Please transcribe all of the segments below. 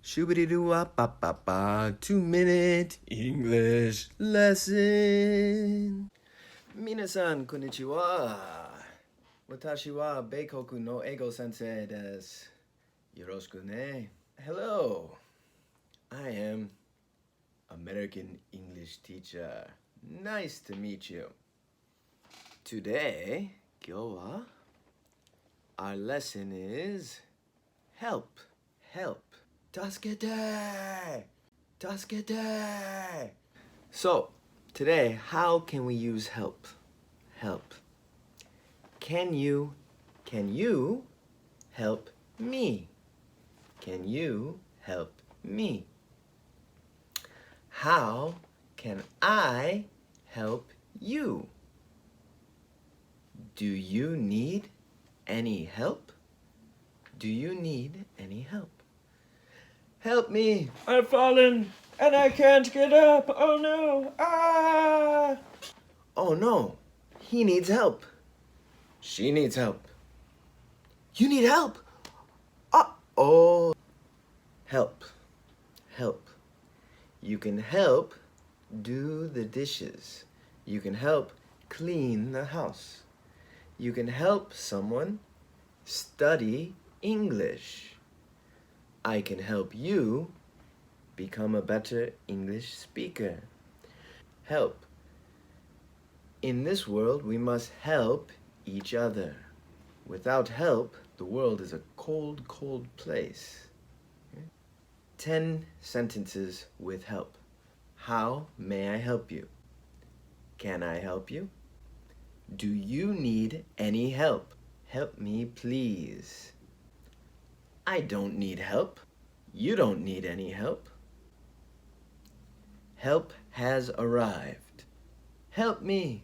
Shoo-ba-dee-doo-wah-ba-ba-ba, 2-minute English lesson. 皆さん、こんにちは。私は米国の英語先生です。よろしくね。Hello, I am American English teacher. Nice to meet you. Today, 今日は our lesson is help.助けて! So, today, how can we use help? Can you help me? Can you help me? How can I help you? Do you need any help? Help me! I've fallen and I can't get up. Oh no! Ah! Oh no! He needs help. She needs help. You need help? Uh-oh. Help. You can help do the dishes. You can help clean the house. You can help someone study English. I can help you become a better English speaker. Help. In this world, we must help each other. Without help, the world is a cold, cold place. 10 sentences with help. How may I help you? Can I help you? Do you need any help? Help me, please. I don't need help. You don't need any help. Help has arrived. Help me.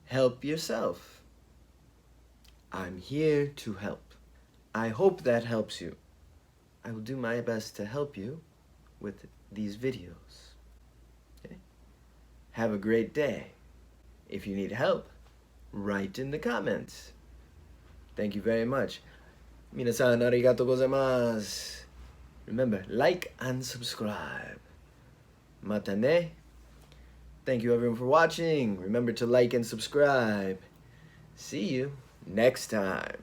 Help yourself. I'm here to help. I hope that helps you. I will do my best to help you with these videos. Okay? Have a great day. If you need help, write in the comments. Thank you very much. 皆さんありがとうございます。Remember, like and subscribe. またね。Thank you everyone for watching. Remember to like and subscribe. See you next time.